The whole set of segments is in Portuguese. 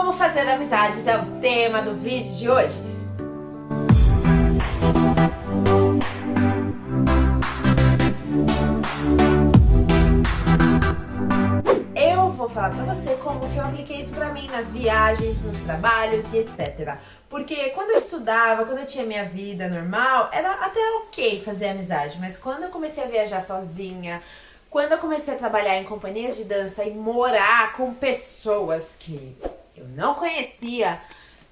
Como fazer amizades é o tema do vídeo de hoje. Eu vou falar pra você como que eu apliquei isso pra mim nas viagens, nos trabalhos e etc. Porque quando eu estudava, quando eu tinha minha vida normal, era até ok fazer amizade, mas quando eu comecei a viajar sozinha, quando eu comecei a trabalhar em companhias de dança e morar com pessoas que eu não conhecia,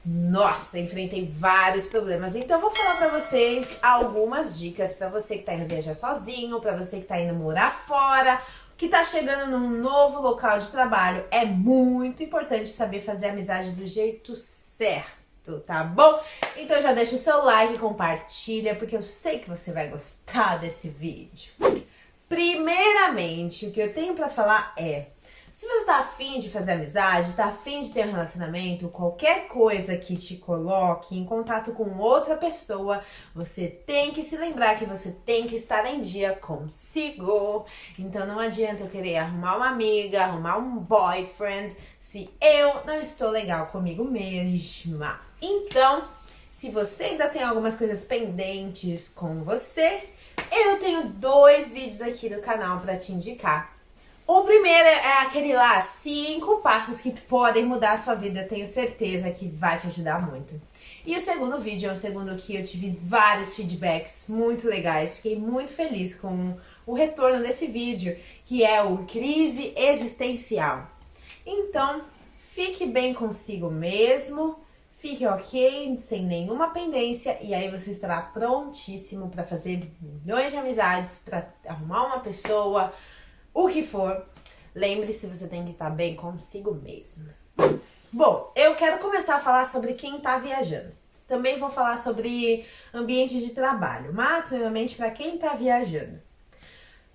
nossa, enfrentei vários problemas. Então eu vou falar pra vocês algumas dicas pra você que tá indo viajar sozinho, pra você que tá indo morar fora, que tá chegando num novo local de trabalho. É muito importante saber fazer amizade do jeito certo, tá bom? Então já deixa o seu like e compartilha, porque eu sei que você vai gostar desse vídeo. Primeiramente, o que eu tenho pra falar é: se você tá afim de fazer amizade, tá afim de ter um relacionamento, qualquer coisa que te coloque em contato com outra pessoa, você tem que se lembrar que você tem que estar em dia consigo. Então não adianta eu querer arrumar uma amiga, arrumar um boyfriend, se eu não estou legal comigo mesma. Então, se você ainda tem algumas coisas pendentes com você, eu tenho 2 vídeos aqui do canal pra te indicar. O primeiro é aquele lá, 5 passos que podem mudar a sua vida, tenho certeza que vai te ajudar muito. E o segundo vídeo é um segundo que eu tive vários feedbacks muito legais, fiquei muito feliz com o retorno desse vídeo, que é o Crise Existencial. Então, fique bem consigo mesmo, fique ok, sem nenhuma pendência, e aí você estará prontíssimo para fazer milhões de amizades, para arrumar uma pessoa, o que for. Lembre-se, você tem que estar bem consigo mesmo. Bom, eu quero começar a falar sobre quem está viajando. Também vou falar sobre ambiente de trabalho, mas primeiramente para quem está viajando.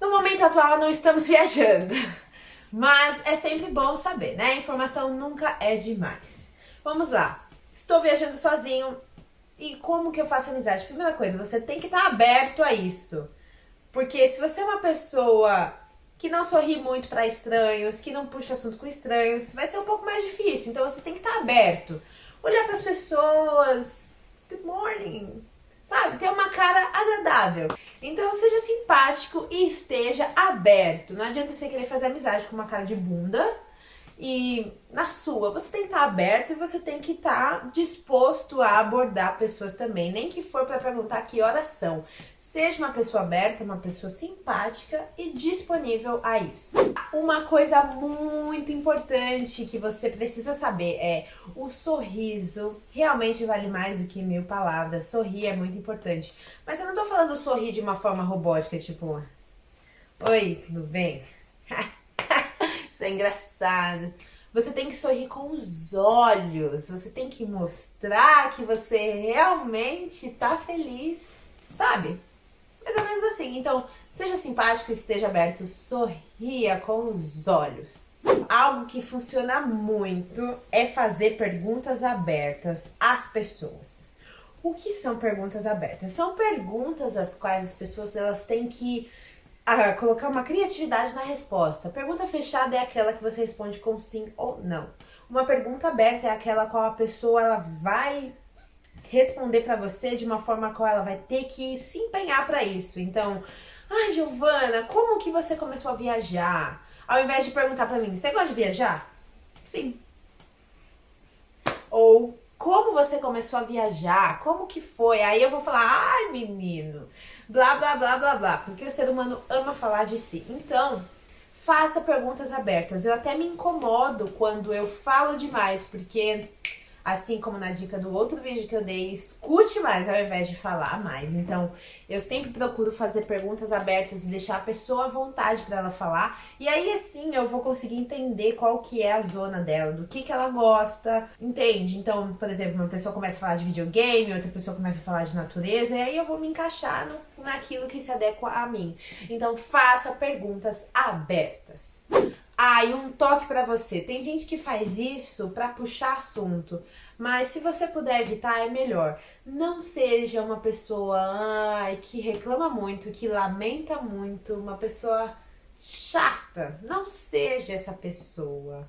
No momento atual não estamos viajando, mas é sempre bom saber, né? A informação nunca é demais. Vamos lá. Estou viajando sozinho e como que eu faço amizade? Primeira coisa, você tem que estar aberto a isso. Porque se você é uma pessoa que não sorri muito para estranhos, que não puxa assunto com estranhos, vai ser um pouco mais difícil. Então você tem que estar aberto. Olhar para as pessoas, good morning, sabe? Ter uma cara agradável. Então seja simpático e esteja aberto. Não adianta você querer fazer amizade com uma cara de bunda e na sua. Você tem que estar aberto e você tem que estar disposto a abordar pessoas também, nem que for para perguntar que horas são. Seja uma pessoa aberta, uma pessoa simpática e disponível a isso. Uma coisa muito importante que você precisa saber é: o sorriso realmente vale mais do que 1000 palavras. Sorrir é muito importante. Mas eu não tô falando sorrir de uma forma robótica, tipo, oi, tudo bem? Isso é engraçado. Você tem que sorrir com os olhos. Você tem que mostrar que você realmente tá feliz, sabe? Mais ou menos assim. Então, seja simpático, esteja aberto, sorria com os olhos. Algo que funciona muito é fazer perguntas abertas às pessoas. O que são perguntas abertas? São perguntas às quais as pessoas elas têm que colocar uma criatividade na resposta. Pergunta fechada é aquela que você responde com sim ou não. Uma pergunta aberta é aquela qual a pessoa ela vai responder pra você de uma forma qual ela vai ter que se empenhar pra isso. Então, Giovana, como que você começou a viajar? Ao invés de perguntar pra mim, você gosta de viajar? Sim. Ou, como você começou a viajar? Como que foi? Aí eu vou falar, ai menino, blá blá blá blá blá, porque o ser humano ama falar de si. Então, faça perguntas abertas. Eu até me incomodo quando eu falo demais, porque assim como na dica do outro vídeo que eu dei, escute mais ao invés de falar mais. Então, eu sempre procuro fazer perguntas abertas e deixar a pessoa à vontade para ela falar. E aí, assim, eu vou conseguir entender qual que é a zona dela, do que ela gosta, entende? Então, por exemplo, uma pessoa começa a falar de videogame, outra pessoa começa a falar de natureza, e aí eu vou me encaixar naquilo que se adequa a mim. Então, faça perguntas abertas. E um toque pra você. Tem gente que faz isso pra puxar assunto, mas se você puder evitar, é melhor. Não seja uma pessoa que reclama muito, que lamenta muito, uma pessoa chata. Não seja essa pessoa.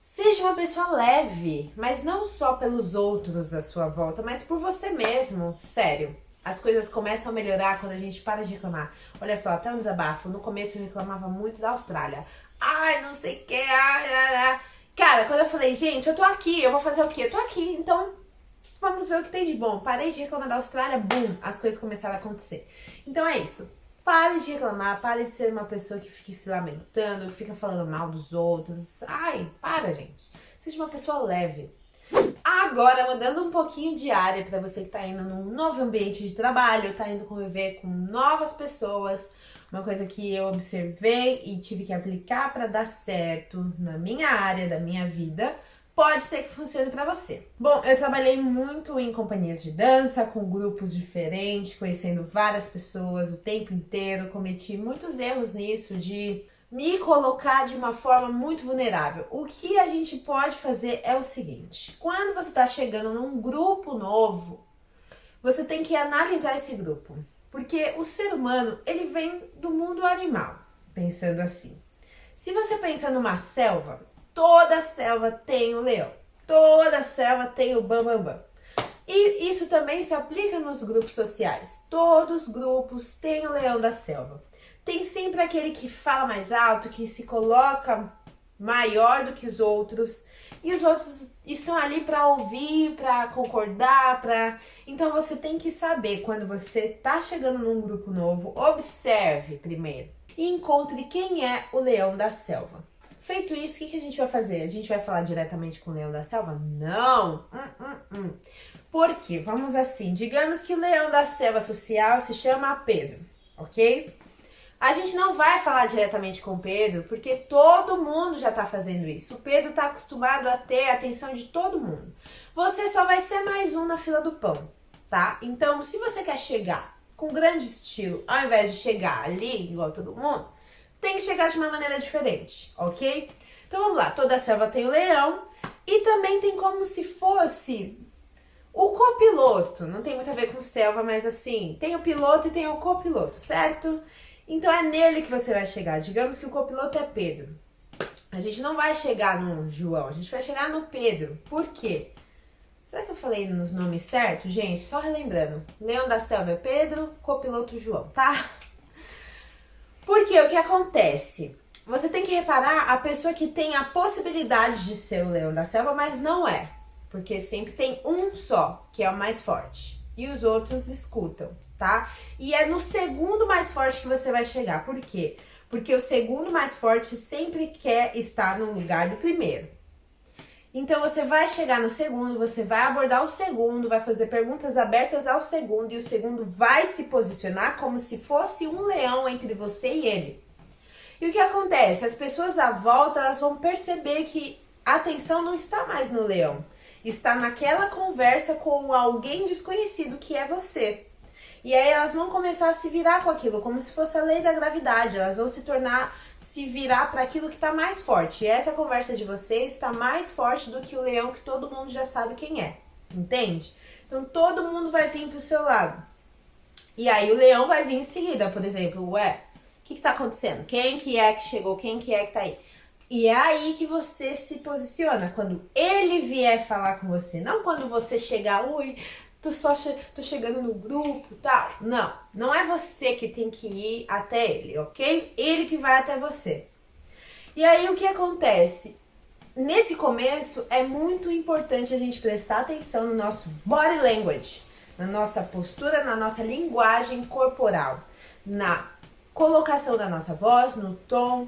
Seja uma pessoa leve, mas não só pelos outros à sua volta, mas por você mesmo. Sério, as coisas começam a melhorar quando a gente para de reclamar. Olha só, até um desabafo. No começo eu reclamava muito da Austrália. Ai, não sei o que, ai, ai, ai. Cara, quando eu falei, gente, eu tô aqui, eu vou fazer o quê? Eu tô aqui, então vamos ver o que tem de bom. Parei de reclamar da Austrália, bum, as coisas começaram a acontecer. Então é isso. Pare de reclamar, pare de ser uma pessoa que fica se lamentando, que fica falando mal dos outros. Ai, para, gente. Seja uma pessoa leve. Agora, mudando um pouquinho de área para você que tá indo num novo ambiente de trabalho, tá indo conviver com novas pessoas, uma coisa que eu observei e tive que aplicar para dar certo na minha área da minha vida, pode ser que funcione para você. Bom, eu trabalhei muito em companhias de dança, com grupos diferentes, conhecendo várias pessoas o tempo inteiro, cometi muitos erros nisso de me colocar de uma forma muito vulnerável. O que a gente pode fazer é o seguinte: quando você está chegando num grupo novo, você tem que analisar esse grupo, porque o ser humano, ele vem do mundo animal, pensando assim. Se você pensa numa selva, toda selva tem o leão, toda selva tem o bambambam. Bam, bam. E isso também se aplica nos grupos sociais. Todos os grupos têm o leão da selva. Tem sempre aquele que fala mais alto, que se coloca maior do que os outros. E os outros estão ali para ouvir, para concordar, Então você tem que saber, quando você tá chegando num grupo novo, observe primeiro e encontre quem é o leão da selva. Feito isso, o que a gente vai fazer? A gente vai falar diretamente com o leão da selva? Não! Por quê? Vamos assim, digamos que o leão da selva social se chama Pedro, ok? A gente não vai falar diretamente com o Pedro, porque todo mundo já tá fazendo isso. O Pedro tá acostumado a ter a atenção de todo mundo. Você só vai ser mais um na fila do pão, tá? Então, se você quer chegar com grande estilo, ao invés de chegar ali, igual todo mundo, tem que chegar de uma maneira diferente, ok? Então vamos lá, toda selva tem o leão e também tem como se fosse o copiloto. Não tem muito a ver com selva, mas assim, tem o piloto e tem o copiloto, certo? Então é nele que você vai chegar. Digamos que o copiloto é Pedro. A gente não vai chegar no João, a gente vai chegar no Pedro. Por quê? Será que eu falei nos nomes certos, gente? Só relembrando. Leão da selva é Pedro, copiloto João, tá? Porque o que acontece? Você tem que reparar a pessoa que tem a possibilidade de ser o leão da selva, mas não é. Porque sempre tem um só, que é o mais forte. E os outros escutam, tá? E é no segundo mais forte que você vai chegar. Por quê? Porque o segundo mais forte sempre quer estar no lugar do primeiro. Então você vai chegar no segundo, você vai abordar o segundo, vai fazer perguntas abertas ao segundo e o segundo vai se posicionar como se fosse um leão entre você e ele. E o que acontece? As pessoas à volta, elas vão perceber que a atenção não está mais no leão. Está naquela conversa com alguém desconhecido que é você. E aí elas vão começar a se virar com aquilo, como se fosse a lei da gravidade. Elas vão se virar para aquilo que está mais forte. E essa conversa de vocês está mais forte do que o leão que todo mundo já sabe quem é. Entende? Então todo mundo vai vir pro seu lado. E aí o leão vai vir em seguida, por exemplo, ué, o que tá acontecendo? Quem que é que chegou? Quem que é que tá aí? E é aí que você se posiciona, quando ele vier falar com você, não quando você chegar, ui, tô chegando no grupo e tal. Não, não é você que tem que ir até ele, ok? Ele que vai até você. E aí o que acontece? Nesse começo é muito importante a gente prestar atenção no nosso body language, na nossa postura, na nossa linguagem corporal, na colocação da nossa voz, no tom,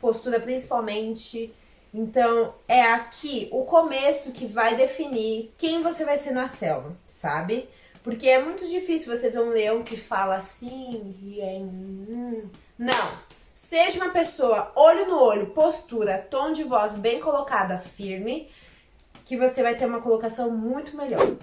postura principalmente. Então é aqui o começo que vai definir quem você vai ser na selva, sabe? Porque é muito difícil você ver um leão que fala assim, não. Seja uma pessoa olho no olho, postura, tom de voz bem colocada, firme, que você vai ter uma colocação muito melhor.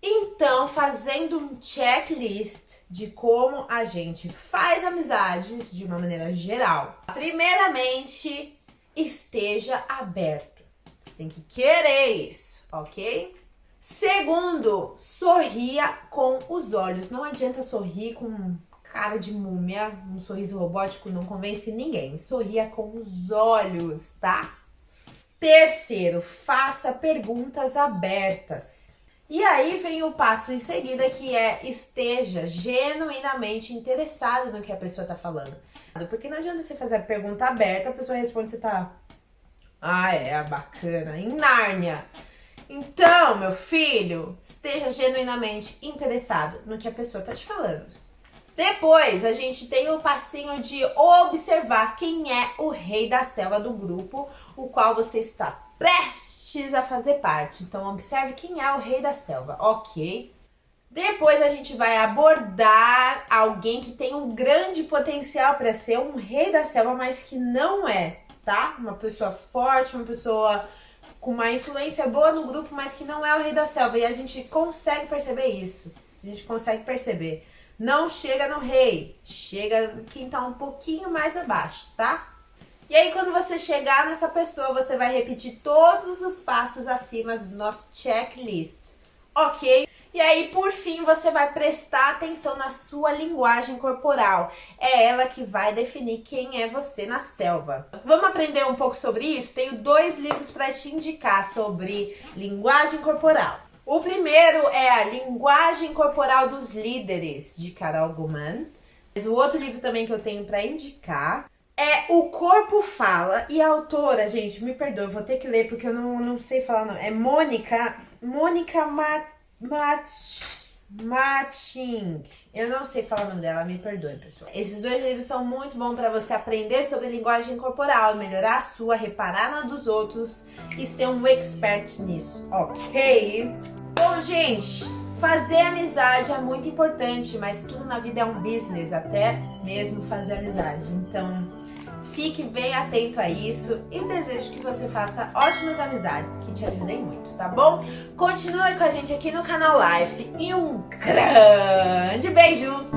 Então, fazendo um checklist de como a gente faz amizades de uma maneira geral. Primeiramente, esteja aberto. Você tem que querer isso, ok? Segundo, sorria com os olhos. Não adianta sorrir com cara de múmia, um sorriso robótico não convence ninguém. Sorria com os olhos, tá? Terceiro, faça perguntas abertas. E aí vem o passo em seguida, que é esteja genuinamente interessado no que a pessoa tá falando. Porque não adianta você fazer a pergunta aberta, a pessoa responde, você tá... Ah, é bacana, em Nárnia. Então, meu filho, esteja genuinamente interessado no que a pessoa tá te falando. Depois, a gente tem o passinho de observar quem é o rei da selva do grupo, o qual você está prestes a fazer parte. Então, observe quem é o rei da selva, ok? Depois, a gente vai abordar alguém que tem um grande potencial para ser um rei da selva, mas que não é, tá? Uma pessoa forte, uma pessoa com uma influência boa no grupo, mas que não é o rei da selva. E a gente consegue perceber isso. A gente consegue perceber. Não chega no rei, chega quem tá um pouquinho mais abaixo, tá? E aí, quando você chegar nessa pessoa, você vai repetir todos os passos acima do nosso checklist, ok? E aí, por fim, você vai prestar atenção na sua linguagem corporal. É ela que vai definir quem é você na selva. Vamos aprender um pouco sobre isso? Tenho 2 livros para te indicar sobre linguagem corporal. O primeiro é a Linguagem Corporal dos Líderes, de Carol Goman. O outro livro também que eu tenho para indicar é O Corpo Fala. E a autora, gente, me perdoe, eu vou ter que ler porque eu não sei falar não. É Mônica Matching. Eu não sei falar o nome dela, me perdoe, pessoal. Esses 2 livros são muito bons para você aprender sobre linguagem corporal, melhorar a sua, reparar na dos outros e ser um expert nisso, ok? Bom, gente, fazer amizade é muito importante, mas tudo na vida é um business, até mesmo fazer amizade. Então, fique bem atento a isso e desejo que você faça ótimas amizades que te ajudem muito, tá bom? Continue com a gente aqui no canal Life e um grande beijo!